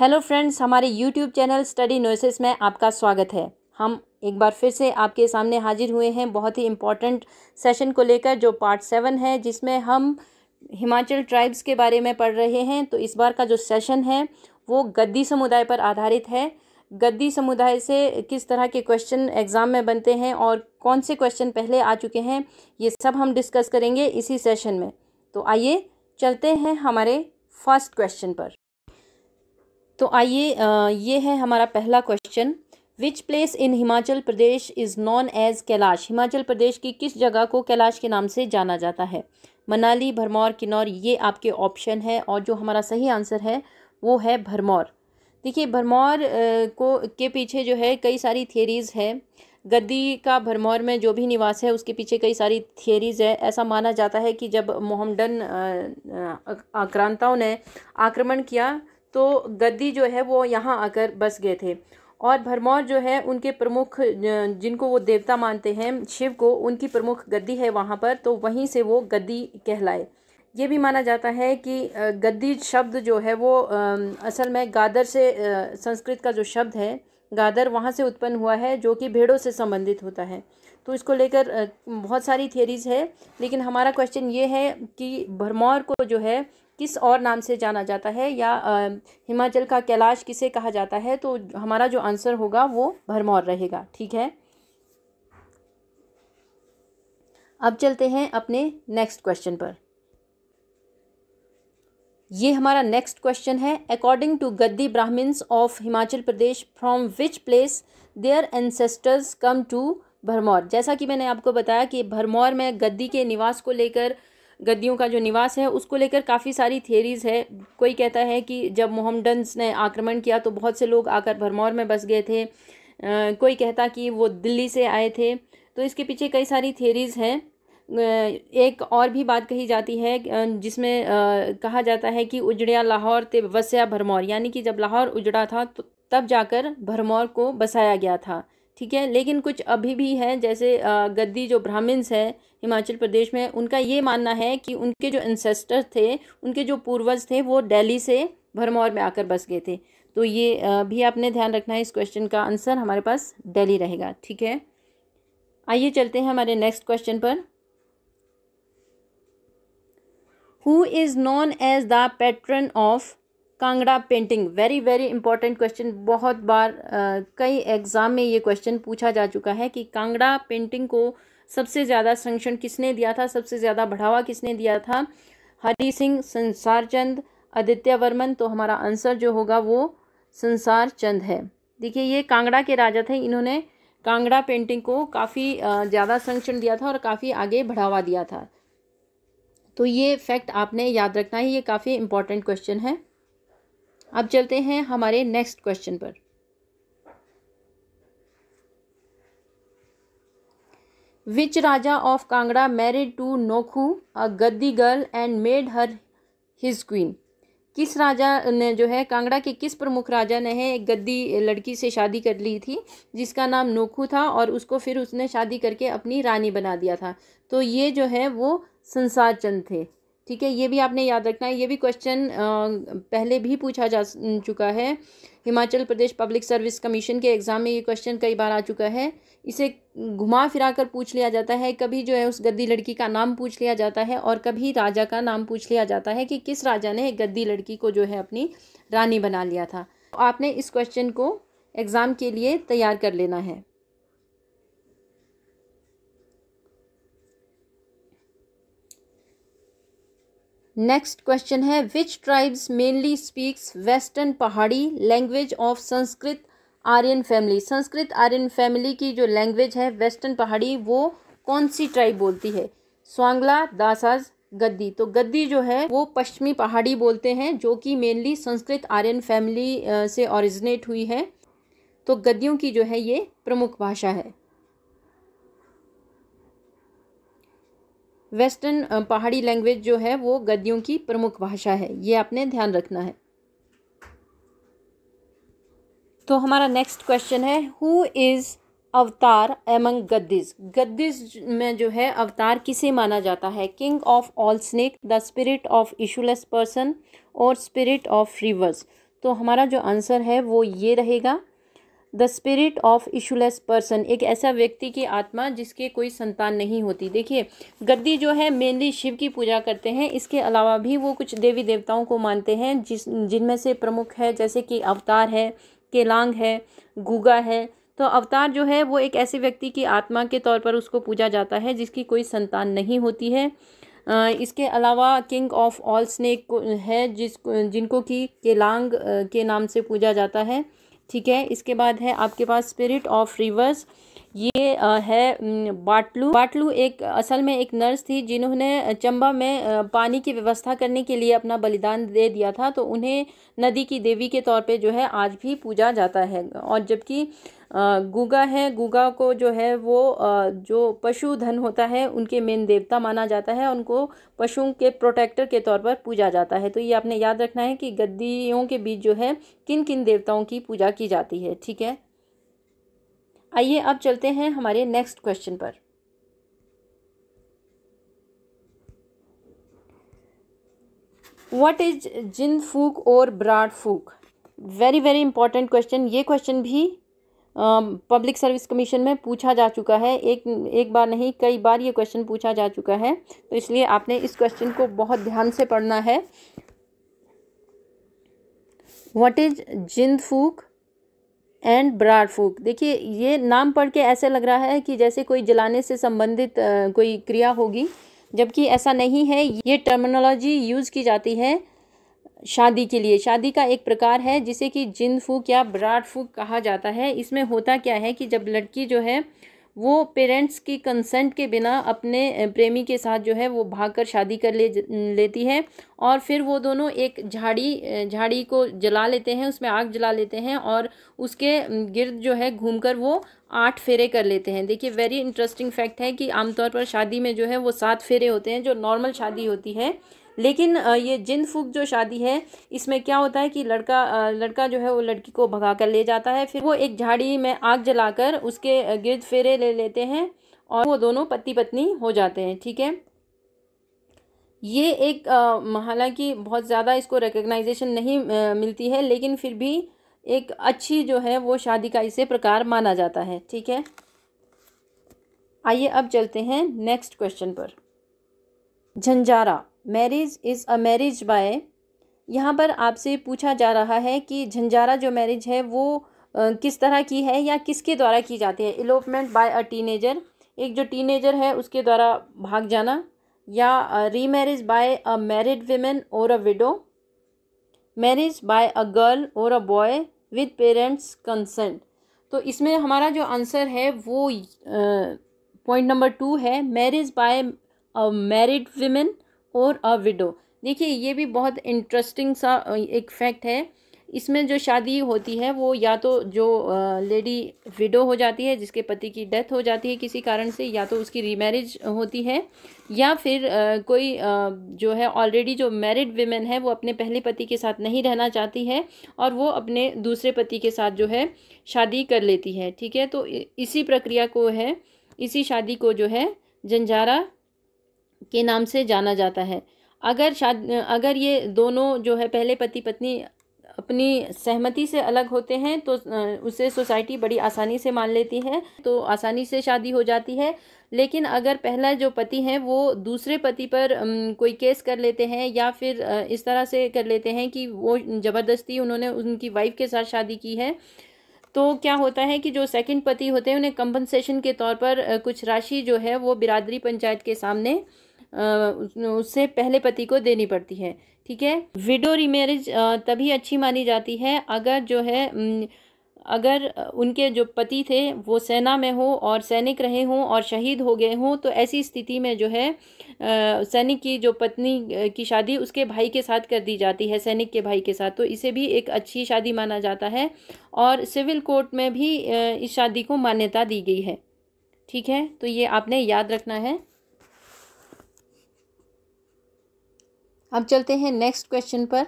Hello friends, हमारे YouTube channel study नोएसिस में आपका स्वागत है। हम एक बार फिर से आपके सामने हाजिर हुए हैं बहुत ही इम्पॉर्टेंट सेशन को लेकर, जो पार्ट 7 है, जिसमें हम हिमाचल ट्राइब्स के बारे में पढ़ रहे हैं। तो इस बार का जो सेशन है वो गद्दी समुदाय पर आधारित है। गद्दी समुदाय से किस तरह के क्वेश्चन एग्ज़ाम में बनते हैं और कौन से क्वेश्चन पहले आ चुके हैं, ये सब हम डिस्कस करेंगे इसी सेशन में। तो आइए चलते हैं हमारे फर्स्ट क्वेश्चन पर। तो आइए ये है हमारा पहला question. Which place in Himachal Pradesh is known as Kailash? Himachal Pradesh की किस जगह को कैलाश के नाम से जाना जाता है? मनाली, भरमौर, किन्नौर, ये आपके ऑप्शन है और जो हमारा सही आंसर है वो है भरमौर। देखिए, भरमौर के पीछे जो है कई सारी थियरीज़ है। गद्दी का भरमौर में जो भी निवास है उसके पीछे कई सारी थियरीज़ है। ऐसा माना जाता है कि जब मोहम्मदन आक्रांताओं ने आक्रमण किया तो गद्दी जो है वो यहाँ आकर बस गए थे, और भरमौर जो है उनके प्रमुख, जिनको वो देवता मानते हैं, शिव को, उनकी प्रमुख गद्दी है वहाँ पर, तो वहीं से वो गद्दी कहलाए। ये भी माना जाता है कि गद्दी शब्द जो है वो असल में गादर से, संस्कृत का जो शब्द है गादर, वहाँ से उत्पन्न हुआ है, जो कि भेड़ों से संबंधित होता है। तो इसको लेकर बहुत सारी थियरीज़ है, लेकिन हमारा क्वेश्चन ये है कि भरमौर को जो है किस और नाम से जाना जाता है, या हिमाचल का कैलाश किसे कहा जाता है? तो हमारा जो आंसर होगा वो भरमौर रहेगा। ठीक है, अब चलते हैं अपने नेक्स्ट क्वेश्चन पर। ये हमारा नेक्स्ट क्वेश्चन है। According to Gaddi Brahmins of Himachal Pradesh, from which place their ancestors come to Bharmour? जैसा कि मैंने आपको बताया कि भरमौर में गद्दी के निवास को लेकर, गद्दियों का जो निवास है उसको लेकर काफ़ी सारी थियरीज़ है। कोई कहता है कि जब मोहम्मदन्स ने आक्रमण किया तो बहुत से लोग आकर भरमौर में बस गए थे। कोई कहता कि वो दिल्ली से आए थे। तो इसके पीछे कई सारी थियरीज़ हैं। एक और भी बात कही जाती है जिसमें कहा जाता है कि उजड़िया लाहौर ते वस्या भरमौर, यानी कि जब लाहौर उजड़ा था तो तब जाकर भरमौर को बसाया गया था। ठीक है, लेकिन कुछ अभी भी हैं, जैसे गद्दी जो ब्राह्मण्स हैं हिमाचल प्रदेश में, उनका ये मानना है कि उनके जो एंसेस्टर थे, उनके जो पूर्वज थे, वो दिल्ली से भरमौर में आकर बस गए थे। तो ये भी आपने ध्यान रखना है। इस क्वेश्चन का आंसर हमारे पास दिल्ली रहेगा। ठीक है, आइए चलते हैं हमारे नेक्स्ट क्वेश्चन पर। Who is known as the patron of Kangra painting? Very very important question. बहुत बार कई एग्ज़ाम में ये क्वेश्चन पूछा जा चुका है कि कांगड़ा पेंटिंग को सबसे ज़्यादा संरक्षण किसने दिया था, सबसे ज़्यादा बढ़ावा किसने दिया था? हरि सिंह, संसार चंद, आदित्य वर्मन। तो हमारा आंसर जो होगा वो संसार चंद है। देखिए, ये कांगड़ा के राजा थे, इन्होंने कांगड़ा पेंटिंग को काफ़ी ज़्यादा संरक्षण दिया था और काफ़ी आगे बढ़ावा दिया था। तो ये फैक्ट आपने याद रखना है, ये काफ़ी इंपॉर्टेंट क्वेश्चन है। अब चलते हैं हमारे नेक्स्ट क्वेश्चन पर। विच राजा of Kangra married to नोखू a Gaddi girl and made her his queen? किस राजा ने जो है, कांगड़ा के किस प्रमुख राजा ने है एक गद्दी लड़की से शादी कर ली थी जिसका नाम नोखू था, और उसको फिर उसने शादी करके अपनी रानी बना दिया था? तो ये जो है वो संसार चंद थे। ठीक है, ये भी आपने याद रखना है। ये भी क्वेश्चन पहले भी पूछा जा चुका है। Himachal Pradesh public service commission के एग्ज़ाम में ये क्वेश्चन कई बार आ चुका है। इसे घुमा फिरा कर पूछ लिया जाता है। कभी जो है उस गद्दी लड़की का नाम पूछ लिया जाता है, और कभी राजा का नाम पूछ लिया जाता है कि किस राजा ने गद्दी लड़की को जो है अपनी रानी बना लिया था। तो आपने इस क्वेश्चन को एग्ज़ाम के लिए तैयार कर लेना है। नेक्स्ट क्वेश्चन है। Which tribes mainly speaks western Pahari language of Sanskrit Aryan family? Sanskrit Aryan family की जो लैंग्वेज है वेस्टर्न पहाड़ी, वो कौन सी ट्राइब बोलती है? स्वांगला, दासाज, गद्दी। तो गद्दी जो है वो पश्चिमी पहाड़ी बोलते हैं, जो कि मेनली संस्कृत आर्यन फैमिली से ओरिजिनेट हुई है। तो गद्दियों की जो है ये प्रमुख भाषा है। वेस्टर्न पहाड़ी लैंग्वेज जो है वो गद्दियों की प्रमुख भाषा है, ये आपने ध्यान रखना है। तो हमारा नेक्स्ट क्वेश्चन है। हु इज़ अवतार एमंग गद्दीज? गद्दीज में जो है अवतार किसे माना जाता है? King of all snake, the spirit of issueless person और स्पिरिट ऑफ रिवर्स? तो हमारा जो आंसर है वो ये रहेगा, the spirit of issueless person, एक ऐसा व्यक्ति की आत्मा जिसके कोई संतान नहीं होती। देखिए, गद्दी जो है मेनली शिव की पूजा करते हैं, इसके अलावा भी वो कुछ देवी देवताओं को मानते हैं जिनमें से प्रमुख है जैसे कि अवतार है, केलांग है, गुगा है। तो अवतार जो है वो एक ऐसे व्यक्ति की आत्मा के तौर पर उसको पूजा जाता है जिसकी कोई संतान नहीं होती है। इसके अलावा किंग ऑफ ऑल स्नेक है जिनको कि केलांग के नाम से पूजा जाता है। ठीक है, इसके बाद है आपके पास स्पिरिट ऑफ रिवर्स, ये है बाटलू। बाटलू एक असल में एक नर्स थी जिन्होंने चंबा में पानी की व्यवस्था करने के लिए अपना बलिदान दे दिया था, तो उन्हें नदी की देवी के तौर पे जो है आज भी पूजा जाता है। और जबकि गुगा है, गुगा को जो है वो जो पशुधन होता है उनके मेन देवता माना जाता है, उनको पशुओं के प्रोटेक्टर के तौर पर पूजा जाता है। तो ये आपने याद रखना है कि गद्दियों के बीच जो है किन किन देवताओं की पूजा की जाती है। ठीक है, आइए अब चलते हैं हमारे नेक्स्ट क्वेश्चन पर। व्हाट इज जिन फूक और ब्राड फूक? Very very important question. ये क्वेश्चन भी पब्लिक सर्विस कमीशन में पूछा जा चुका है, एक बार नहीं कई बार ये क्वेश्चन पूछा जा चुका है, तो इसलिए आपने इस क्वेश्चन को बहुत ध्यान से पढ़ना है। व्हाट इज जिन फूक एंड ब्राड फूक? देखिए, ये नाम पढ़ के ऐसे लग रहा है कि जैसे कोई जलाने से संबंधित कोई क्रिया होगी, जबकि ऐसा नहीं है। ये टर्मिनोलॉजी यूज़ की जाती है शादी के लिए। शादी का एक प्रकार है जिसे कि जिन फूक या ब्राड फूक कहा जाता है। इसमें होता क्या है कि जब लड़की जो है वो पेरेंट्स की कंसेंट के बिना अपने प्रेमी के साथ जो है वो भागकर शादी कर लेती है, और फिर वो दोनों एक झाड़ी को जला लेते हैं, उसमें आग जला लेते हैं और उसके गिर्द जो है घूमकर वो 8 फेरे कर लेते हैं। देखिए, वेरी इंटरेस्टिंग फैक्ट है कि आमतौर पर शादी में जो है वो 7 फेरे होते हैं जो नॉर्मल शादी होती है, लेकिन ये जिन फूक जो शादी है इसमें क्या होता है कि लड़का जो है वो लड़की को भगा कर ले जाता है, फिर वो एक झाड़ी में आग जलाकर उसके गिर्द फेरे ले लेते हैं और वो दोनों पति पत्नी हो जाते हैं। ठीक है, ये एक हालांकि बहुत ज़्यादा इसको रिकग्नाइजेशन नहीं मिलती है, लेकिन फिर भी एक अच्छी जो है वो शादी का इसे प्रकार माना जाता है। ठीक है, आइए अब चलते हैं नेक्स्ट क्वेश्चन पर। झंझारा, marriage is a marriage by, यहाँ पर आपसे पूछा जा रहा है कि झंझारा जो मैरिज है वो किस तरह की है या किसके द्वारा की जाती है। इलोपमेंट बाय अ टीनेजर, एक जो टीनेजर है उसके द्वारा भाग जाना, या remarriage by a married women और a widow, marriage by a girl और a boy with parents consent. तो इसमें हमारा जो आंसर है वो पॉइंट नंबर 2 है, marriage by a married women और अ विडो। देखिए, ये भी बहुत इंटरेस्टिंग सा एक फैक्ट है। इसमें जो शादी होती है वो या तो जो लेडी विडो हो जाती है जिसके पति की डेथ हो जाती है किसी कारण से, या तो उसकी रीमैरिज होती है, या फिर कोई जो है ऑलरेडी जो मैरिड विमेन है वो अपने पहले पति के साथ नहीं रहना चाहती है और वो अपने दूसरे पति के साथ जो है शादी कर लेती है। ठीक है, तो इसी प्रक्रिया को है, इसी शादी को जो है जंजारा के नाम से जाना जाता है। अगर ये दोनों जो है पहले पति पत्नी अपनी सहमति से अलग होते हैं तो उसे सोसाइटी बड़ी आसानी से मान लेती है, तो आसानी से शादी हो जाती है। लेकिन अगर पहला जो पति है वो दूसरे पति पर कोई केस कर लेते हैं या फिर इस तरह से कर लेते हैं कि वो ज़बरदस्ती उन्होंने उनकी वाइफ के साथ शादी की है, तो क्या होता है कि जो सेकंड पति होते हैं उन्हें कंपनसेशन के तौर पर कुछ राशि जो है वो बिरादरी पंचायत के सामने उससे पहले पति को देनी पड़ती है। ठीक है, विडो रीमैरिज तभी अच्छी मानी जाती है अगर जो है अगर उनके जो पति थे वो सेना में हो और सैनिक रहे हों और शहीद हो गए हों, तो ऐसी स्थिति में जो है सैनिक की जो पत्नी की शादी उसके भाई के साथ कर दी जाती है, सैनिक के भाई के साथ, तो इसे भी एक अच्छी शादी माना जाता है और सिविल कोर्ट में भी इस शादी को मान्यता दी गई है। ठीक है, तो ये आपने याद रखना है। अब चलते हैं नेक्स्ट क्वेश्चन पर।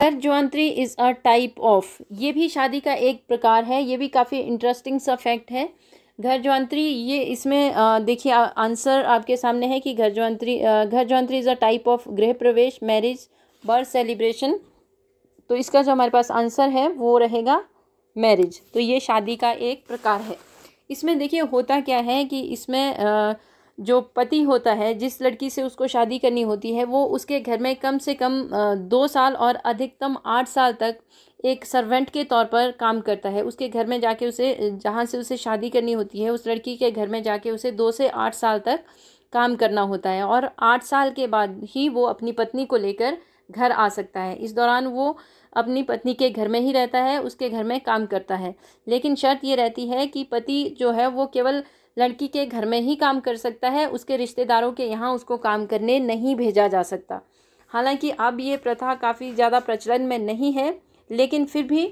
घरज्वांतरी इज़ अ टाइप ऑफ, ये भी शादी का एक प्रकार है, ये भी काफ़ी इंटरेस्टिंग सा फैक्ट है। घरज्वांतरी, ये इसमें देखिए आंसर आपके सामने है कि घरज्वांतरी इज़ अ टाइप ऑफ गृह प्रवेश, मैरिज, बर्थ सेलिब्रेशन। तो इसका जो हमारे पास आंसर है वो रहेगा मैरिज। तो ये शादी का एक प्रकार है। इसमें देखिए होता क्या है कि इसमें जो पति होता है, जिस लड़की से उसको शादी करनी होती है, वो उसके घर में कम से कम 2 साल और अधिकतम 8 साल तक एक सर्वेंट के तौर पर काम करता है। उसके घर में जाके उसे, जहाँ से उसे शादी करनी होती है, उस लड़की के घर में जाके उसे 2 से 8 साल तक काम करना होता है और 8 साल के बाद ही वो अपनी पत्नी को लेकर घर आ सकता है। इस दौरान वो अपनी पत्नी के घर में ही रहता है, उसके घर में काम करता है। लेकिन शर्त ये रहती है कि पति जो है वो केवल लड़की के घर में ही काम कर सकता है, उसके रिश्तेदारों के यहाँ उसको काम करने नहीं भेजा जा सकता। हालांकि अब ये प्रथा काफ़ी ज़्यादा प्रचलन में नहीं है, लेकिन फिर भी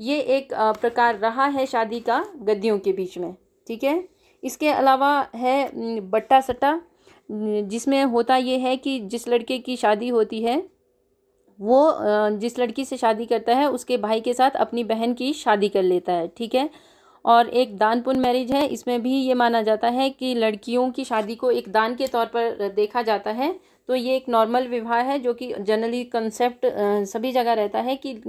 ये एक प्रकार रहा है शादी का गद्दियों के बीच में। ठीक है। इसके अलावा है बट्टा सट्टा, जिसमें होता ये है कि जिस लड़के की शादी होती है वो जिस लड़की से शादी करता है उसके भाई के साथ अपनी बहन की शादी कर लेता है। ठीक है। और एक दान पुण्य मैरिज है। इसमें भी ये माना जाता है कि लड़कियों की शादी को एक दान के तौर पर देखा जाता है। तो ये एक नॉर्मल विवाह है जो कि जनरली कंसेप्ट सभी जगह रहता है कि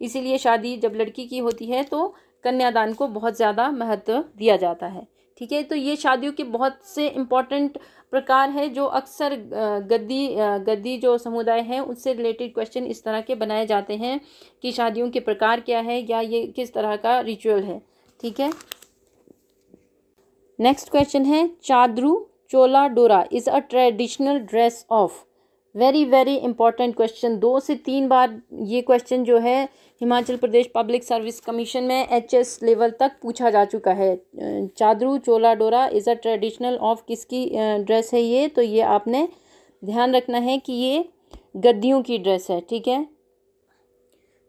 इसीलिए शादी जब लड़की की होती है तो कन्यादान को बहुत ज़्यादा महत्व दिया जाता है। ठीक है। तो ये शादियों के बहुत से इम्पॉर्टेंट प्रकार है जो अक्सर गद्दी जो समुदाय है उससे रिलेटेड क्वेश्चन इस तरह के बनाए जाते हैं कि शादियों के प्रकार क्या है या ये किस तरह का रिचुअल है। ठीक है। नेक्स्ट क्वेश्चन है, चादरू चोला डोरा is a traditional dress of. Very very important question. 2 से 3 बार ये क्वेश्चन जो है Himachal Pradesh public service commission में HS लेवल तक पूछा जा चुका है। चादरू चोला डोरा इज़ अ ट्रेडिशनल ऑफ किसकी ड्रेस है ये? तो ये आपने ध्यान रखना है कि ये गद्दियों की ड्रेस है। ठीक है।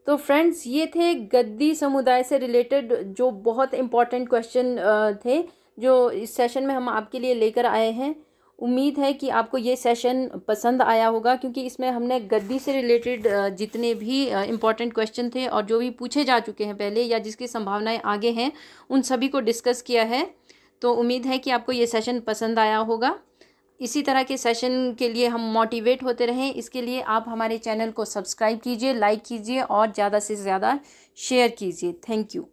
तो फ्रेंड्स ये थे गद्दी समुदाय से रिलेटेड जो बहुत इम्पॉर्टेंट क्वेश्चन थे जो इस सेशन में हम आपके लिए लेकर आए हैं। उम्मीद है कि आपको ये सेशन पसंद आया होगा, क्योंकि इसमें हमने गद्दी से रिलेटेड जितने भी इम्पॉर्टेंट क्वेश्चन थे और जो भी पूछे जा चुके हैं पहले या जिसकी संभावनाएं आगे हैं उन सभी को डिस्कस किया है। तो उम्मीद है कि आपको ये सेशन पसंद आया होगा। इसी तरह के सेशन के लिए हम मोटिवेट होते रहें, इसके लिए आप हमारे चैनल को सब्सक्राइब कीजिए, लाइक कीजिए और ज़्यादा से ज़्यादा शेयर कीजिए। Thank you.